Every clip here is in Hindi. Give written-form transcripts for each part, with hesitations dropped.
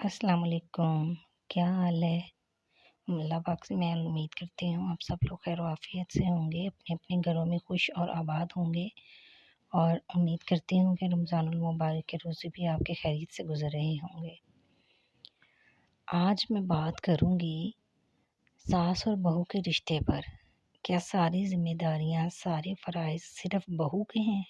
अस्सलाम वालेकुम। क्या हाल है? अल्लाह पाक से मैं उम्मीद करती हूँ आप सब लोग खैर आफियत से होंगे, अपने-अपने घरों में खुश और आबाद होंगे और उम्मीद करती हूँ कि रमज़ानुल मुबारक के रोज़े भी आपके खैरियत से गुज़र रहे होंगे। आज मैं बात करूँगी सास और बहू के रिश्ते पर। क्या सारी ज़िम्मेदारियाँ, सारे फ़राइज़ सिर्फ़ बहू के हैं?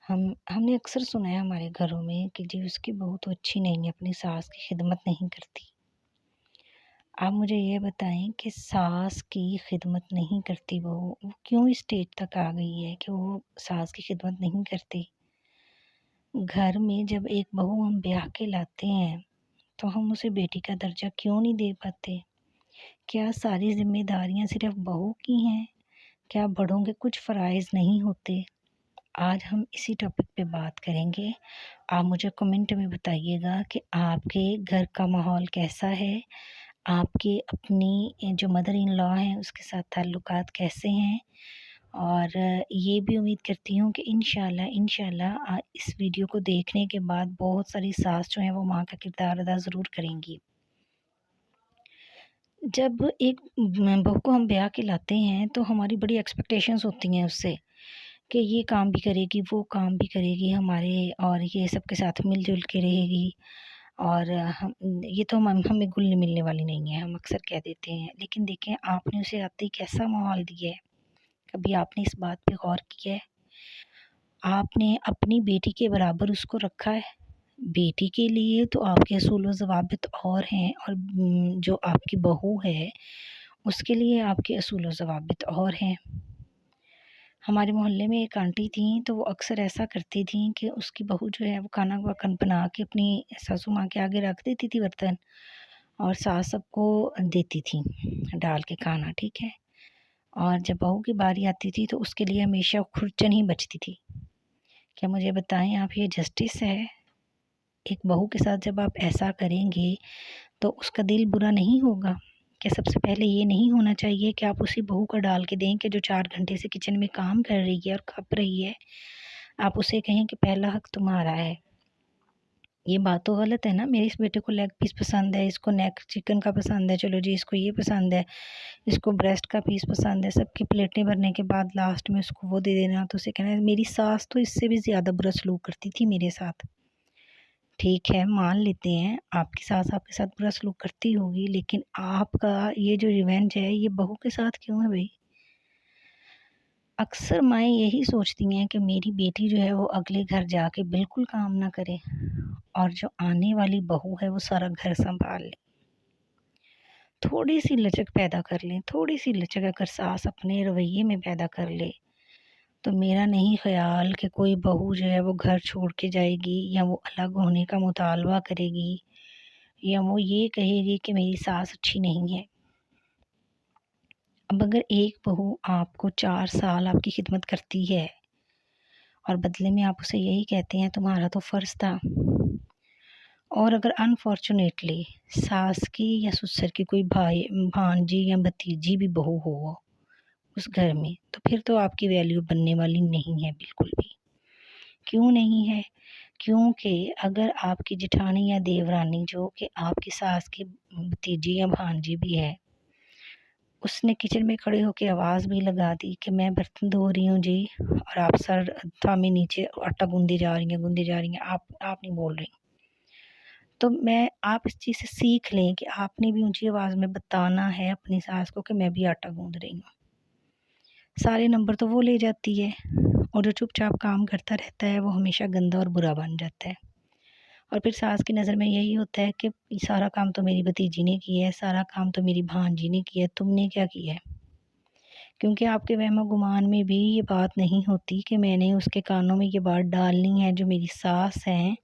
हमने अक्सर सुना है हमारे घरों में कि जी उसकी बहू तो अच्छी नहीं है, अपनी सास की खिदमत नहीं करती। आप मुझे ये बताएँ कि सास की खिदमत नहीं करती बहू, वो क्यों इस स्टेज तक आ गई है कि वो सास की खिदमत नहीं करती? घर में जब एक बहू हम ब्याह के लाते हैं, तो हम उसे बेटी का दर्जा क्यों नहीं दे पाते? क्या सारी ज़िम्मेदारियाँ सिर्फ़ बहू की हैं? क्या बड़ों के कुछ फ़राइज़ नहीं होते? आज हम इसी टॉपिक पे बात करेंगे। आप मुझे कमेंट में बताइएगा कि आपके घर का माहौल कैसा है? आपकी अपनी जो मदर इन लॉ हैं उसके साथ ताल्लुकात कैसे हैं? और ये भी उम्मीद करती हूँ कि इंशाल्लाह इस वीडियो को देखने के बाद बहुत सारी सास जो हैं वो माँ का किरदार अदा ज़रूर करेंगी। जब एक बहू को हम ब्याह के लाते हैं तो हमारी बड़ी एक्सपेक्टेशंस होती हैं उससे कि ये काम भी करेगी, वो काम भी करेगी हमारे और ये सबके साथ मिल-जुल के रहेगी। और हम ये तो हम हमें घुलने-मिलने वाली नहीं है, हम अक्सर कह देते हैं। लेकिन देखें आपने उसे आते ही कैसा माहौल दिया है, कभी आपने इस बात पे गौर किया है? आपने अपनी बेटी के बराबर उसको रखा है? बेटी के लिए तो आपके असूल व ज़वाबित और हैं और जो आपकी बहू है, उसके लिए आपके असूल व ज़वाबित और हैं। हमारे मोहल्ले में एक आंटी थीं, तो वो अक्सर ऐसा करती थीं कि उसकी बहू जो है वो खाना बना के अपनी सासू माँ के आगे रख देती थी बर्तन और सास सबको देती थी डाल के खाना, ठीक है? और जब बहू की बारी आती थी तो उसके लिए हमेशा खुरचन ही बचती थी। क्या मुझे बताएँ आप ये जस्टिस है? एक बहू के साथ जब आप ऐसा करेंगे तो उसका दिल बुरा नहीं होगा? क्या सबसे पहले ये नहीं होना चाहिए कि आप उसी बहू को डाल के दें कि जो 4 घंटे से किचन में काम कर रही है और खप रही है, आप उसे कहें कि पहला हक तुम्हारा है। ये बात तो गलत है ना, मेरे इस बेटे को लेग पीस पसंद है, इसको नेक चिकन का पसंद है, चलो जी इसको ये पसंद है, इसको ब्रेस्ट का पीस पसंद है, सबकी प्लेटें भरने के बाद लास्ट में उसको वो दे देना, तो उसे कहना है मेरी सास तो इससे भी ज़्यादा बुरा सलूक करती थी मेरे साथ। ठीक है, मान लेते हैं आपकी सास आपके साथ बुरा सलूक करती होगी, लेकिन आपका ये जो रिवेंज है ये बहू के साथ क्यों है भई? अक्सर माएँ यही सोचती हैं कि मेरी बेटी जो है वो अगले घर जाके बिल्कुल काम ना करे और जो आने वाली बहू है वो सारा घर सँभाल ले। थोड़ी-सी लचक पैदा कर लें, थोड़ी-सी लचक अगर सास अपने रवैये में पैदा कर ले, तो मेरा नहीं ख़्याल कि कोई बहू जो है वो घर छोड़ के जाएगी या वो अलग होने का मुतालबा करेगी या वो ये कहेगी कि मेरी सास अच्छी नहीं है। अब अगर एक बहू आपको 4 साल आपकी खिदमत करती है और बदले में आप उसे यही कहते हैं तुम्हारा तो फ़र्ज़ था और अगर अनफॉर्चुनेटली सास की या ससुर की कोई भांजी या भतीजी भी बहू हो उस घर में, तो फिर तो आपकी वैल्यू बनने वाली नहीं है बिल्कुल भी। क्यों नहीं है? क्योंकि अगर आपकी जेठानी या देवरानी जो कि आपकी सास की भतीजी या भांजी भी है, उसने किचन में खड़े होके आवाज़ भी लगा दी कि मैं बर्तन धो रही हूँ जी और आप सर थामे नीचे आटा गूँदे जा रही हैं, आप नहीं बोल रही। तो मैं आप इस चीज़ से सीख लें कि आपने भी ऊँची आवाज़ में बताना है अपनी सास को कि मैं भी आटा गूँध रही हूँ। सारे नंबर तो वो ले जाती है और जो चुपचाप काम करता रहता है वो हमेशा गंदा और बुरा बन जाता है। और फिर सास की नज़र में यही होता है कि सारा काम तो मेरी भतीजी ने किया है, सारा काम तो मेरी भांजी ने किया है, तुमने क्या किया है? क्योंकि आपके वहम-ओ-गुमान में भी ये बात नहीं होती कि मैंने उसके कानों में ये बात डालनी है जो मेरी सास हैं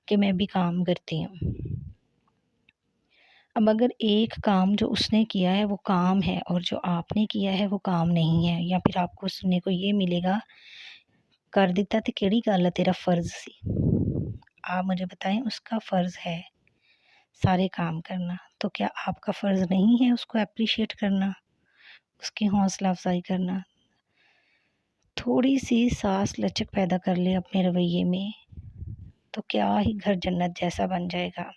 कि मैं भी काम करती हूँ। अब अगर एक काम जो उसने किया है वो काम है और जो आपने किया है वो काम नहीं है या फिर आपको सुनने को ये मिलेगा, कर दिता ते केड़ी गल है तेरा फ़र्ज़ सी। आप मुझे बताएँ उसका फ़र्ज़ है सारे काम करना, तो क्या आपका फ़र्ज़ नहीं है उसको एप्रिशिएट करना, उसकी हौसला अफ़ज़ाई करना? थोड़ी-सी साँस लचक पैदा कर ले अपने रवैये में, तो क्या ही घर जन्नत जैसा बन जाएगा।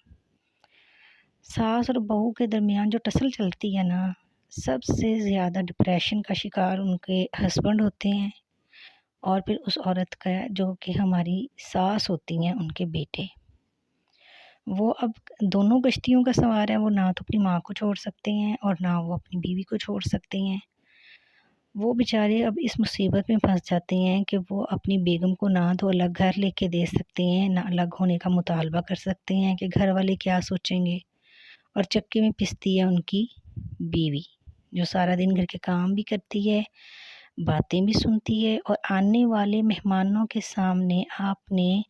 सास और बहू के दरमियान जो टसल चलती है ना, सबसे ज़्यादा डिप्रेशन का शिकार उनके हस्बैंड होते हैं और फिर उस औरत का जो कि हमारी सास होती हैं उनके बेटे। वो अब दोनों कश्तियों का सवार है, वो ना तो अपनी माँ को छोड़ सकते हैं और ना वो अपनी बीवी को छोड़ सकते हैं। वो बेचारे अब इस मुसीबत में फँस जाते हैं कि वो अपनी बेगम को ना तो अलग घर लेके दे सकते हैं, ना अलग होने का मुतालबा कर सकते हैं कि घर वाले क्या सोचेंगे। और चक्की में पिसती है उनकी बीवी, जो सारा दिन घर के काम भी करती है, बातें भी सुनती है और आने वाले मेहमानों के सामने आपने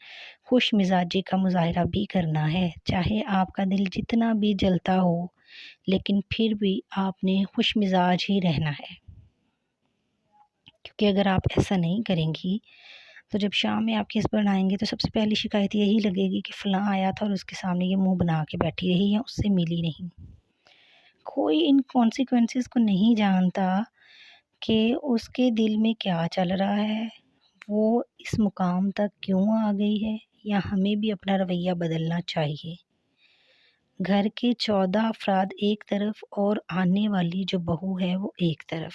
खुश मिजाजी का मुज़ाहिरा भी करना है। चाहे आपका दिल जितना भी जलता हो, लेकिन फिर भी आपने खुश मिजाज ही रहना है। क्योंकि अगर आप ऐसा नहीं करेंगी, तो जब शाम में आपके हस्बैंड आएँगे तो सबसे पहली शिकायत यही लगेगी कि फ़लाँ आया था और उसके सामने ये मुँह बना के बैठी रही या उससे मिली नहीं। कोई इन कॉन्सिक्वेंसेस को नहीं जानता कि उसके दिल में क्या चल रहा है, वो इस मुकाम तक क्यों आ गई है, या हमें भी अपना रवैया बदलना चाहिए। घर के 14 अफ़राद एक तरफ और आने वाली जो बहू है वो एक तरफ।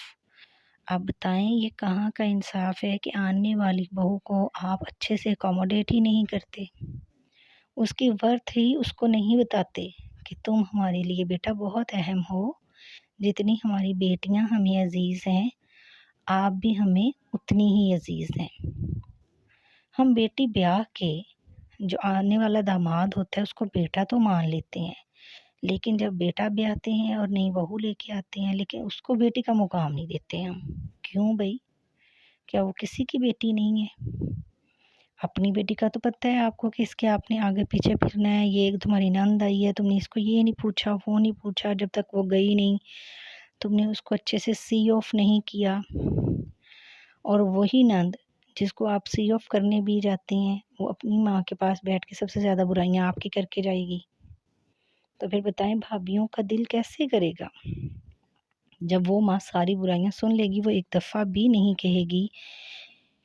आप बताएँ ये कहाँ का इंसाफ़ है कि आने वाली बहू को आप अच्छे से अकोमोडेट ही नहीं करते। उसकी वर्थ ही उसको नहीं बताते कि तुम हमारे लिए बेटा बहुत अहम हो, जितनी हमारी बेटियाँ हमें अज़ीज़ हैं, आप भी हमें उतनी ही अज़ीज़ हैं। हम बेटी ब्याह के जो आने वाला दामाद होता है उसको बेटा तो मान लेते हैं, लेकिन जब बेटा ब्याहते हैं और नई बहू लेके आते हैं, लेकिन उसको बेटी का मुकाम नहीं देते हम। क्यों भई? क्या वो किसी की बेटी नहीं है? अपनी बेटी का तो पता है आपको कि इसके आपने आगे पीछे फिरना है, ये एक तुम्हारी नंद आई है, तुमने इसको ये नहीं पूछा, वो नहीं पूछा, जब तक वो गई नहीं, तुमने उसको अच्छे से सी ऑफ नहीं किया। और वही नंद जिसको आप सी ऑफ करने भी जाती हैं, वो अपनी माँ के पास बैठ के सबसे ज़्यादा बुराइयाँ आपकी करके जाएगी। तो फिर बताएँ भाभियों का दिल कैसे करेगा? जब वो माँ सारी बुराइयाँ सुन लेगी, वो एक दफ़ा भी नहीं कहेगी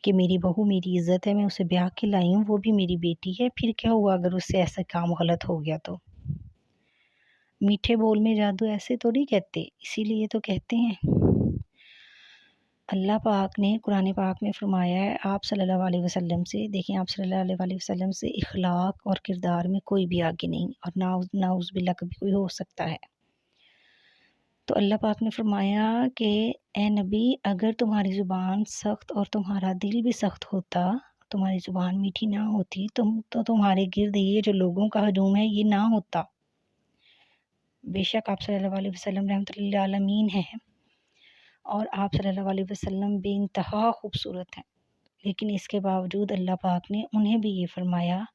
कि मेरी बहू मेरी इज़्ज़त है, मैं उसे ब्याह के लाई हूँ, वो भी मेरी बेटी है, फिर क्या हुआ अगर उससे ऐसा काम गलत हो गया तो? मीठे बोल में जादू ऐसे थोड़ी कहते, इसीलिए तो कहते हैं। अल्लाह पाक ने कुरान पाक में फ़रमाया है आप सल्लल्लाहु अलैहि वसल्लम से, देखिए आप सल्लल्लाहु अलैहि वसल्लम से इख़लाक़ और किरदार में कोई भी आगे नहीं और नाउज़ बिल्लाह कभी कोई हो सकता है। तो अल्लाह पाक ने फ़रमाया कि ए नबी अगर तुम्हारी ज़ुबान सख्त और तुम्हारा दिल भी सख्त होता, तुम्हारी ज़ुबान मीठी ना होती तो तुम्हारे गिर्द ये जो लोगों का हजूम है ये ना होता। बेशक आप सल्लल्लाहु अलैहि वसल्लम रहमतुल लिल आलमीन हैं और आप सल्लल्लाहु अलैहि वसल्लम बेइंतहा खूबसूरत हैं। लेकिन इसके बावजूद अल्लाह पाक ने उन्हें भी ये फ़रमाया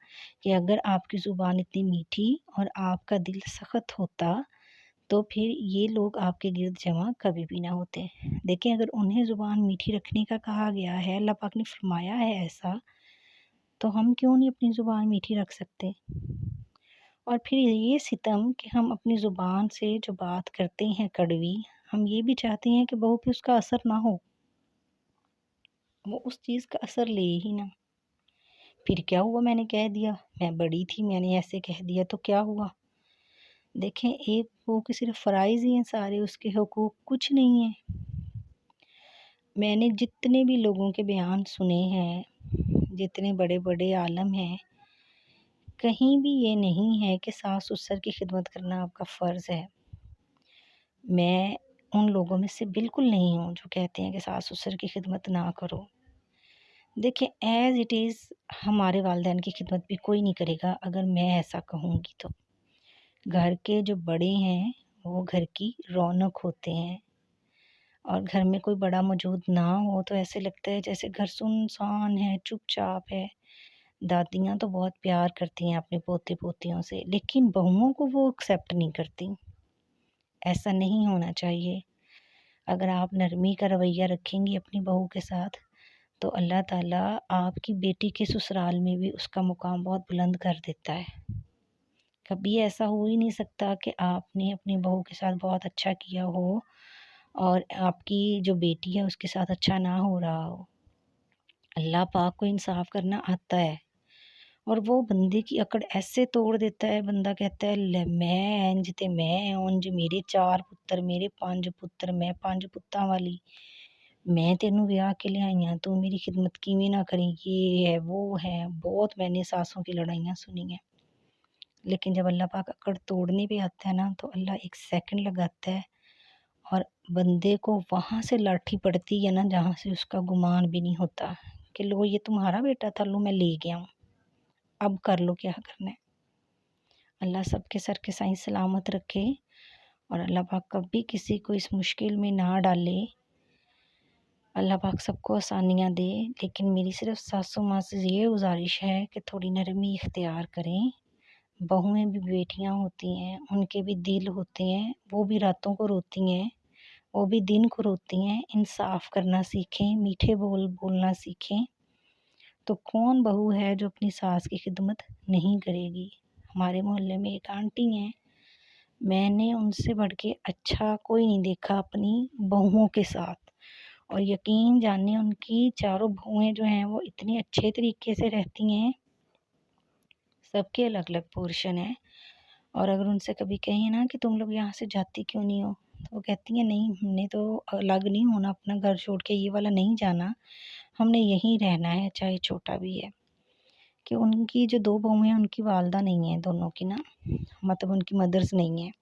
कि अगर आपकी ज़ुबान इतनी मीठी और आपका दिल सख्त होता, तो फिर ये लोग आपके गिर्द जमा कभी भी ना होते। देखें अगर उन्हें ज़ुबान मीठी रखने का कहा गया है, अल्लाह पाक ने फ़रमाया है ऐसा, तो हम क्यों नहीं अपनी ज़ुबान मीठी रख सकते? और फिर ये सितम कि हम अपनी ज़ुबान से जो बात करते हैं कड़वी, हम ये भी चाहते हैं कि बहू पे उसका असर ना हो, वो उस चीज़ का असर ले ही ना। फिर क्या हुआ मैंने कह दिया, मैं बड़ी थी मैंने ऐसे कह दिया तो क्या हुआ? देखें एक बहू के सिर्फ़ फ़राइज़ ही हैं सारे, उसके हुकूक कुछ नहीं है। मैंने जितने भी लोगों के बयान सुने हैं, जितने बड़े-बड़े आलम हैं, कहीं भी ये नहीं है कि सास-ससुर की खिदमत करना आपका फ़र्ज़ है। मैं उन लोगों में से बिल्कुल नहीं हूँ जो कहते हैं कि सास-ससुर की खिदमत ना करो। देखिए ऐज़ इट इज़ हमारे वालिदैन की खिदमत भी कोई नहीं करेगा अगर मैं ऐसा कहूँगी तो। घर के जो बड़े हैं, वो घर की रौनक होते हैं और घर में कोई बड़ा मौजूद ना हो तो ऐसे लगता है जैसे घर सुनसान है, चुपचाप है। दादियाँ तो बहुत प्यार करती हैं अपने पोते-पोतियों से, लेकिन बहुओं को वो एक्सेप्ट नहीं करती। ऐसा नहीं होना चाहिए। अगर आप नरमी का रवैया रखेंगी अपनी बहू के साथ, तो अल्लाह ताला आपकी बेटी के ससुराल में भी उसका मुकाम बहुत बुलंद कर देता है। कभी ऐसा हो ही नहीं सकता कि आपने अपनी बहू के साथ बहुत अच्छा किया हो और आपकी जो बेटी है उसके साथ अच्छा ना हो रहा हो। अल्लाह पाक को इंसाफ़ करना आता है और वो बंदे की अकड़ ऐसे तोड़ देता है, बंदा कहता है ले मैं इंज ते मैं उंज, मेरे 4 पुत्तर, मेरे 5 पुत्तर, मैं 5 पुत्तां वाली, मैं तेनू ब्याह के लियाई हाँ, तू मेरी खिदमत किवें ना करी, ये है, वो है। बहुत मैंने सासों की लड़ाइयाँ सुनी हैं। लेकिन जब अल्लाह पाक अकड़ तोड़ने पे आता है ना, तो अल्लाह 1 सेकंड लगाता है और बंदे को वहाँ से लाठी पड़ती है ना, जहाँ से उसका गुमान भी नहीं होता कि लो ये तुम्हारा बेटा था, लो मैं ले गया हूँ, अब कर लो क्या करना है। अल्लाह सबके सर के साईं सलामत रखे और अल्लाह पाक कभी किसी को इस मुश्किल में ना डाले। अल्लाह पाक सबको आसानियाँ दे। लेकिन मेरी सिर्फ़ सासू माँ से ये गुज़ारिश है कि थोड़ी नरमी इख्तियार करें। बहुएँ भी बेटियाँ होती हैं, उनके भी दिल होते हैं, वो भी रातों को रोती हैं, वो भी दिन को रोती हैं। इंसाफ़ करना सीखें, मीठे बोल बोलना सीखें। तो कौन बहू है जो अपनी सास की खिदमत नहीं करेगी। हमारे मोहल्ले में एक आंटी हैं, मैंने उनसे बढ़ के अच्छा कोई नहीं देखा अपनी बहुओं के साथ। और यकीन जानिए उनकी चारों बहुएँ जो हैं वो इतने अच्छे तरीके से रहती हैं। सबके अलग-अलग पोर्शन हैं। और अगर उनसे कभी कहें ना कि तुम लोग यहाँ से जाती क्यों नहीं हो? तो वो कहती हैं नहीं हमने तो अलग नहीं होना, अपना घर छोड़ के ये वाला नहीं जाना, हमने यहीं रहना है चाहे छोटा भी है। कि उनकी जो 2 बहुएँ हैं उनकी वालिदा नहीं है दोनों की ना, मतलब उनकी मदर्स नहीं हैं।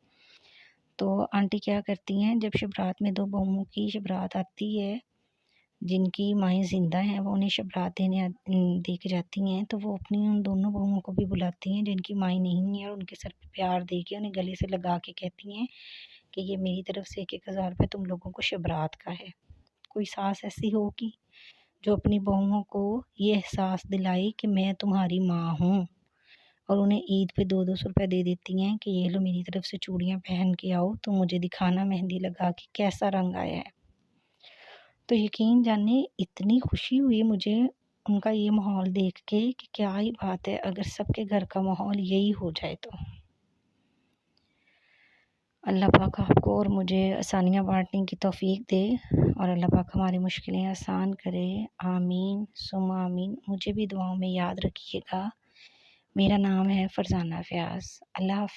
तो आंटी क्या करती हैं, जब शिवरात में 2 बहुओं की शिवरात आती है, जिनकी माएँ ज़िंदा हैं वो उन्हें शिवरात दे के जाती हैं, तो वो अपनी उन दोनों बहुओं को भी बुलाती हैं जिनकी माएँ नहीं हैं और उनके सर पे प्यार दे के उन्हें गले से लगा के कहती हैं कि ये मेरी तरफ से 1-1 हज़ार रुपए तुम लोगों को शिवरात का है। कोई सास ऐसी होगी जो अपनी बहुओं को ये एहसास दिलाए कि मैं तुम्हारी माँ हूँ, और उन्हें ईद पे 2-200 रुपए दे देती हैं कि ये लो मेरी तरफ से चूड़ियाँ पहन के आओ, तो मुझे दिखाना मेहंदी लगा के कैसा रंग आया है। तो यकीन जानिए इतनी खुशी हुई मुझे उनका ये माहौल देख के कि क्या ही बात है, अगर सबके घर का माहौल यही हो जाए तो। अल्लाह पाक आपको और मुझे आसानियाँ बाँटने की तौफ़ीक दे और अल्लाह पाक हमारी मुश्किलें आसान करे। आमीन सुम्मा आमीन। मुझे भी दुआओं में याद रखिएगा। मेरा नाम है फ़रज़ाना फ़याज़। अल्लाह हाफ़िज़।